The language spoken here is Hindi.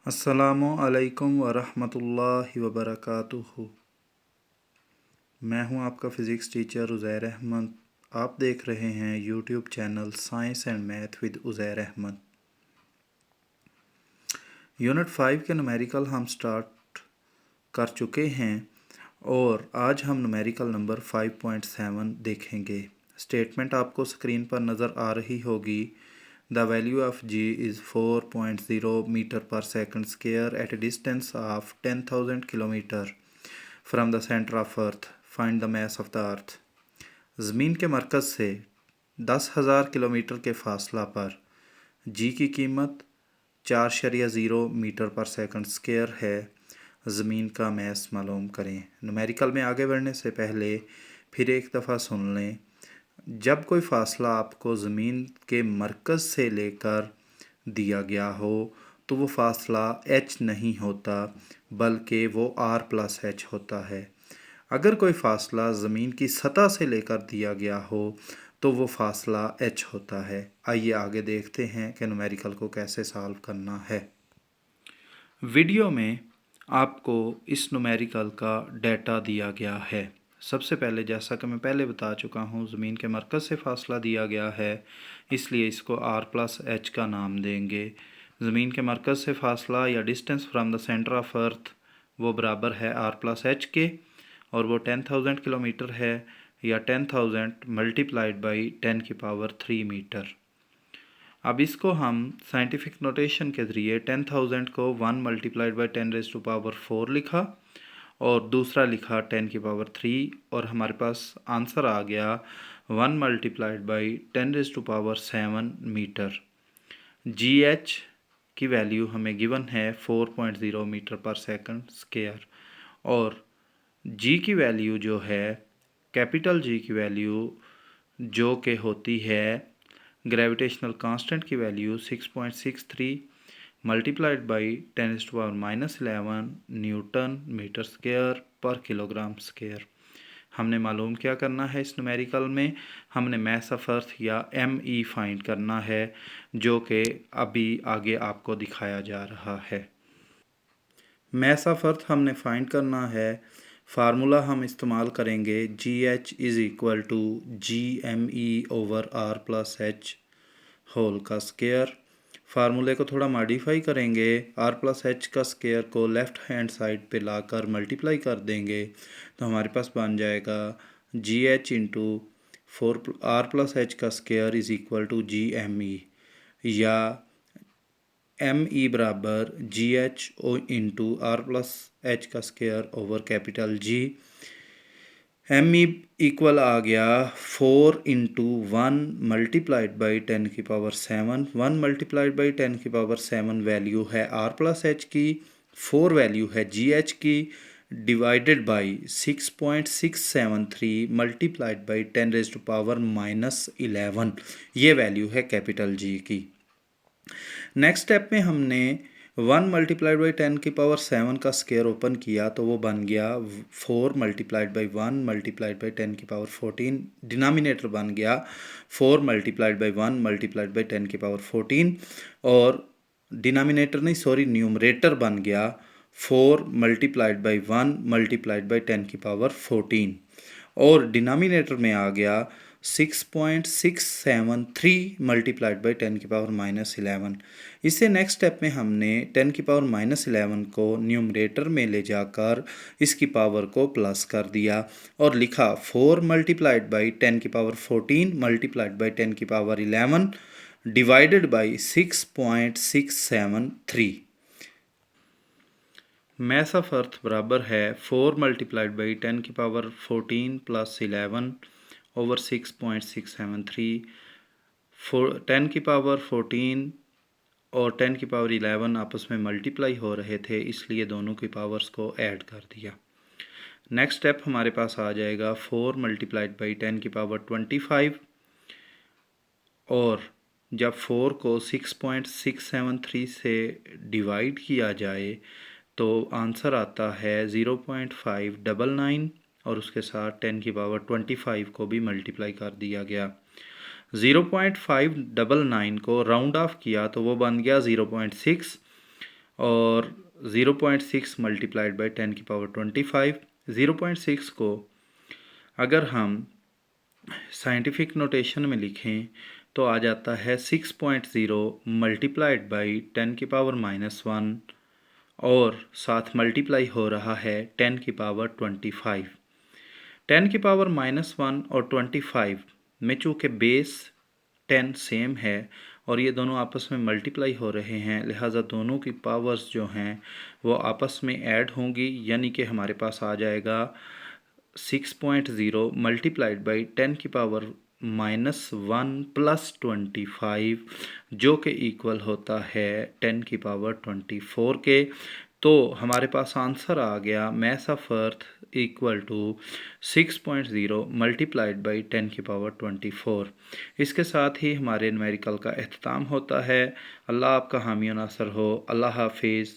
अस्सलामु अलैकुम वरहमतुल्लाहि वबरकातुहू। मैं हूं आपका फ़िज़िक्स टीचर उज़ैर अहमद। आप देख रहे हैं YouTube channel science and math with Uzair Ahmad. Unit 5 के न्यूमेरिकल हम स्टार्ट कर चुके हैं और आज हम न्यूमेरिकल नंबर 5.7 देखेंगे। स्टेटमेंट आपको स्क्रीन पर नज़र आ रही होगी। The value of g is 4.0 meter per second square at a distance of 10,000 kilometer from the center of earth. Find the mass of the earth. ज़मीन के मरकज़ से 10,000 किलोमीटर के फासला पर g की कीमत 4.0 मीटर पर सेकंड स्क्वायर है। ज़मीन का मैस मालूम करें। न्यूमेरिकल में आगे बढ़ने से पहले फिर एक दफ़ा सुन लें। जब कोई फ़ासला आपको ज़मीन के मरकज़ से लेकर दिया गया हो तो वो फ़ासला h नहीं होता बल्कि वो r+h होता है। अगर कोई फ़ासला ज़मीन की सतह से लेकर दिया गया हो तो वो फ़ासला h होता है। आइए आगे देखते हैं कि न्यूमेरिकल को कैसे सॉल्व करना है। वीडियो में आपको इस न्यूमेरिकल का डेटा दिया गया है। सबसे पहले जैसा कि मैं पहले बता चुका हूँ, ज़मीन के मरकज़ से फ़ासला दिया गया है, इसलिए इसको r+h का नाम देंगे। ज़मीन के मरकज़ से फ़ासला या distance from the centre of earth वो बराबर है r+h के, और वो 10,000 किलोमीटर है या 10,000 मल्टीप्लाइड बाई 10⁻³ मीटर। अब इसको हम साइंटिफिक नोटेशन के ज़रिए 10,000 को 1 मल्टीप्लाइड बाई 10⁻⁴ लिखा और दूसरा लिखा 10⁻³ और हमारे पास आंसर आ गया 1 मल्टीप्लाइड बाई 10⁻⁷ मीटर। GH की वैल्यू हमें गिवन है 4.0 मीटर पर सेकंड स्क्वायर और G की वैल्यू जो है कैपिटल G की वैल्यू जो कि होती है ग्रेविटेशनल कांस्टेंट की value 6.63 multiplied by 10⁻⁻11 newton metre square पर किलोग्राम स्क्वायर। हमने मालूम क्या करना है इस न्यूमेरिकल में, हमने मैस ऑफ अर्थ या ME फाइंड करना है जो कि अभी आगे आपको दिखाया जा रहा है। मैस ऑफ अर्थ हमने फाइंड करना है। फार्मूला हम इस्तेमाल करेंगे GH is equal to GME/R+H whole का स्क्वायर। फार्मूले को थोड़ा मॉडिफाई करेंगे, R+H का स्क्वायर को लेफ़्ट हैंड साइड पे लाकर मल्टीप्लाई कर देंगे तो हमारे पास बन जाएगा GH इंटू R+H का square is equal to GME, या ME बराबर GH इंटू R+H का square over capital G। ME equal आ गया 4 into 1 multiplied by 10⁻⁷। 1 multiplied by 10⁻⁷ value है R+H की, 4 वैल्यू है GH की, डिवाइडेड बाई 6.673 मल्टीप्लाइड बाई 10⁻⁻11, ये वैल्यू है कैपिटल G की। नेक्स्ट स्टेप में हमने 1 मल्टीप्लाइड बाई 10⁻⁷ का स्क्वायर ओपन किया तो वो बन गया 4 multiplied by 1 multiplied by 10⁻⁴। Denominator बन गया 4 मल्टीप्लाइड बाई 1 मल्टीप्लाइड बाई 10⁻⁴, और डिनोमिनेटर नहीं सॉरी न्यूमरेटर बन गया 4 मल्टीप्लाइड बाई 1 मल्टीप्लाइड बाई 10⁻⁴, और डिनोमिनेटर में आ गया 6.673 मल्टीप्लाइड बाई 10⁻⁻11। इससे नेक्स्ट स्टेप में हमने 10⁻⁻11 को न्यूमरेटर में ले जाकर इसकी पावर को प्लस कर दिया और लिखा 4 multiplied by 10⁻⁴ multiplied by 10⁻11 divided by 6.673। Mass of earth बराबर है 4 मल्टीप्लाइड बाई 10⁻⁴ प्लस 11 ओवर 6.673। 10⁻⁴ और 10⁻11 आपस में मल्टीप्लाई हो रहे थे, इसलिए दोनों की पावर्स को ऐड कर दिया। नेक्स्ट स्टेप हमारे पास आ जाएगा 4 मल्टीप्लाइड बाई 10⁻25, और जब 4 को 6.673 से डिवाइड किया जाए तो आंसर आता है 0.599, और उसके साथ 10⁻25 को भी मल्टीप्लाई कर दिया गया। 0.599 को राउंड ऑफ किया तो वो बन गया 0.6, और 0.6 मल्टीप्लाइड बाई 10 की पावर 25। 0.6 को अगर हम साइंटिफिक नोटेशन में लिखें तो आ जाता है 6.0 मल्टीप्लाइड बाई 10 की पावर -1 और साथ मल्टीप्लाई हो रहा है 10 की पावर 25। 10 की पावर -1 और 25 में चूँकि बेस 10 सेम है और ये दोनों आपस में मल्टीप्लाई हो रहे हैं, लिहाजा दोनों की पावर्स जो हैं वो आपस में ऐड होंगी, यानी कि हमारे पास आ जाएगा 6.0 मल्टीप्लाइड बाई 10 की पावर -1 प्लस 25 जो कि इक्वल होता है 10 की पावर 24 के। तो हमारे पास आंसर आ गया mass of earth equal to 6.0 multiplied by 10 की पावर 24। इसके साथ ही हमारे न्यूमेरिकल का अख्ताम होता है। अल्लाह आपका हामी और नासर हो। अल्लाह हाफिज़।